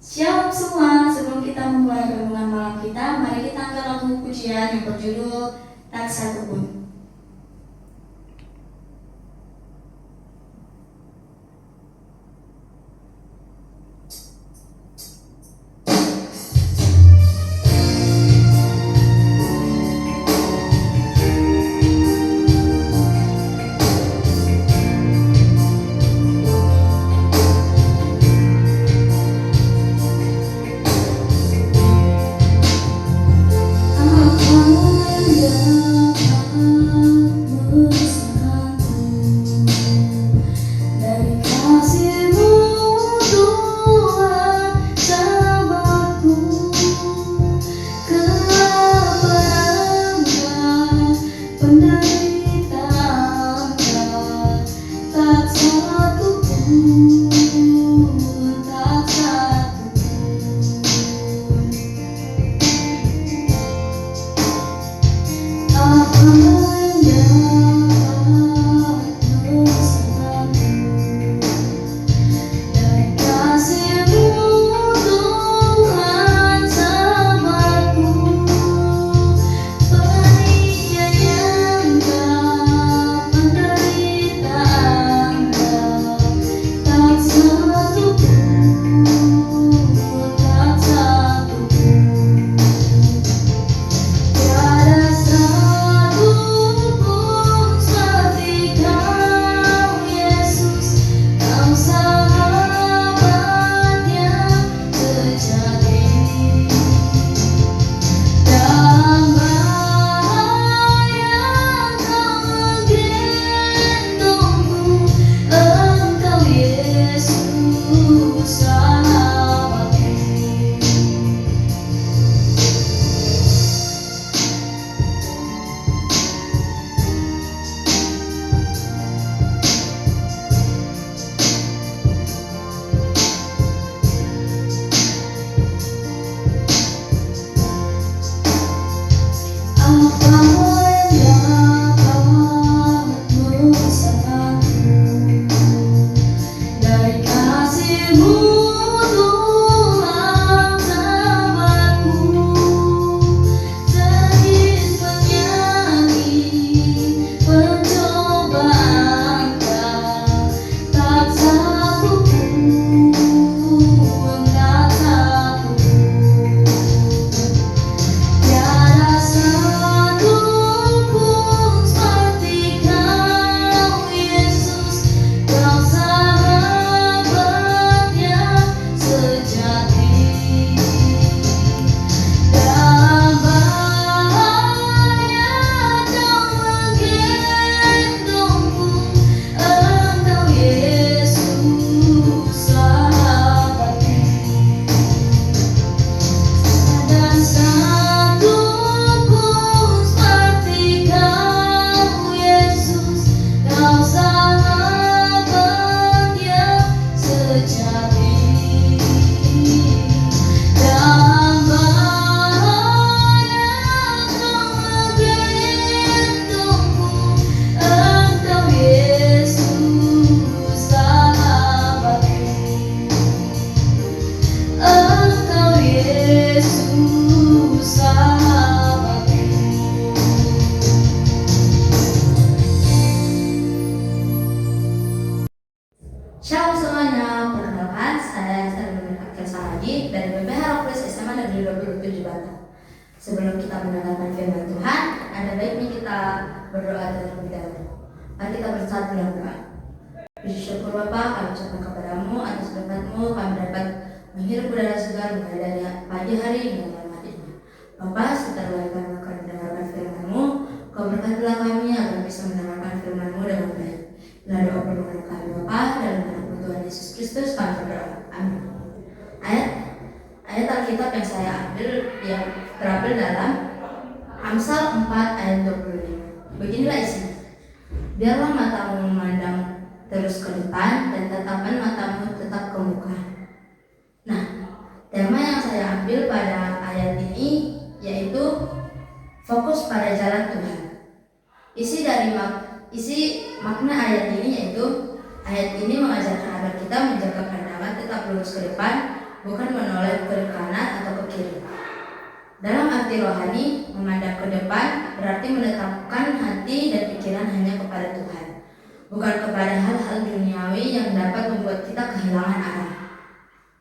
Shalom semua, sebelum kita memulai renungan malam kita, mari kita angkat lagu pujian yang berjudul Tak Satu Pun. Shalom semuanya, perkenalkan saya Sarjana Akhil Saradi dari BPH Rocklis SMA Negeri 27 Batam. Sebelum kita mendengarkan firman Tuhan, ada baiknya kita berdoa terlebih dahulu. Mari kita bersatu dalam doa. Puji syukur Bapa, kami ucapkan kepadamu atas berkat-Mu kami dapat menghirup udara segar mulai dari pagi hari hingga malam harinya. Bapa, setelah kami akan mendengarkan firman-Mu, Kau berkatilah kami agar bisa mendengarkan firman-Mu dengan baik. Inilah doa permohonan kami Bapa, dalam nama Tuhan Yesus Kristus kami berdoa. Amin. Ayat Alkitab yang saya ambil yang terambil dalam Amsal 4 ayat 25. Beginilah isinya. Biarlah matamu memandang terus ke depan dan tatapan matamu tetap ke muka. Nah, tema yang saya ambil pada ayat ini yaitu fokus pada jalan Tuhan. Isi makna ayat ini yaitu ayat ini mengajarkan agar kita menjaga pandangan tetap lurus ke depan bukan menoleh ke kanan atau ke kiri. Dalam arti rohani, memandang ke depan berarti menetapkan hati dan pikiran hanya kepada Tuhan, bukan kepada hal-hal duniawi yang dapat membuat kita kehilangan arah.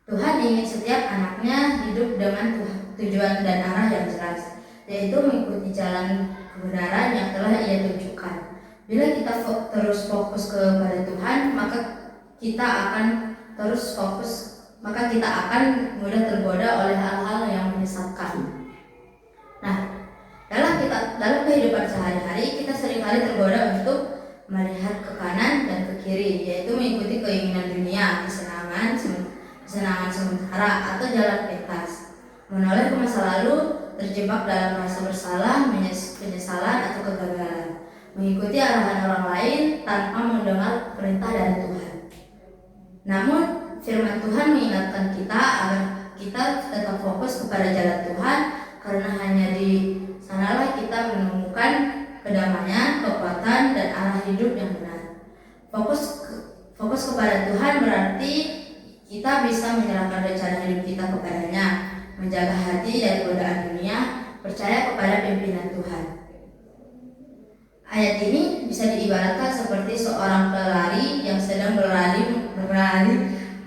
Tuhan ingin setiap anaknya hidup dengan tujuan dan arah yang jelas, yaitu mengikuti jalan kebenaran yang telah Ia tunjukkan. Bila kita terus fokus kepada Tuhan, maka kita akan mudah tergoda oleh hal-hal yang menyesatkan. Nah, dalam kehidupan sehari-hari kita seringkali tergoda untuk melihat ke kanan dan ke kiri, yaitu mengikuti keinginan dunia, kesenangan sementara atau jalan pintas, menoleh ke masa lalu, terjebak dalam rasa bersalah, penyesalan atau kegagalan, mengikuti arahan orang lain tanpa mendengar perintah dari Tuhan. Namun, firman Tuhan mengingatkan kita agar kita tetap fokus kepada jalan Tuhan, karena hanya di sanalah kita menemukan kedamaian, kekuatan, dan arah hidup yang benar. Fokus kepada Tuhan berarti kita bisa menyerahkan rencana hidup kita kepadanya, menjaga hati dari godaan dunia, percaya kepada pimpinan Tuhan. Ayat ini bisa diibaratkan seperti seorang pelari yang sedang berlari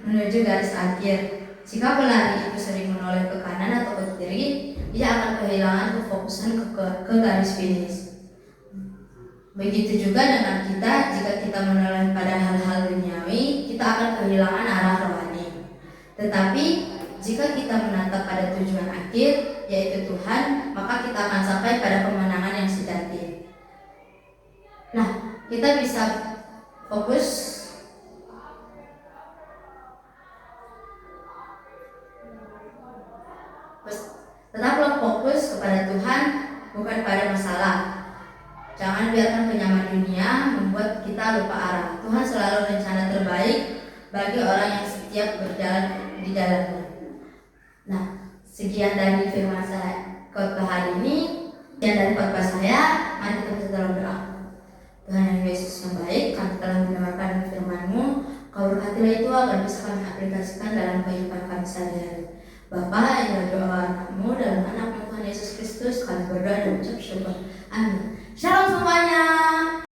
menuju garis akhir. Jika pelari itu sering menoleh ke kanan atau ke kiri, ia akan kehilangan kefokusan ke garis finish. Begitu juga dengan kita, jika kita menoleh pada hal-hal duniawi, kita akan kehilangan arah rohani. Tetapi jika kita menatap pada tujuan akhir, yaitu Tuhan, maka kita akan sampai pada kemenangan yang sejati. Nah, kita bisa fokus tetaplah fokus kepada Tuhan, bukan pada masalah. Jangan biarkan kenyaman dunia membuat kita lupa arah. Tuhan selalu rencana terbaik bagi orang yang setia berjalan di jalannya. Nah, sekian dari firman saya khotbah hari ini. Sekian dari khotbah saya. Mari kita dalam berdoa. Tuhan yang Yesus yang baik, kami telah mendengarkan firman-Mu. Kau berkatilah itu agar bisa kami aplikasikan dalam kehidupan kami sehari-hari. Bapa, inilah doa anak-Mu dalam nama Tuhan Yesus Kristus, kami berdoa dan ucap syukur. Amin. Shalom semuanya.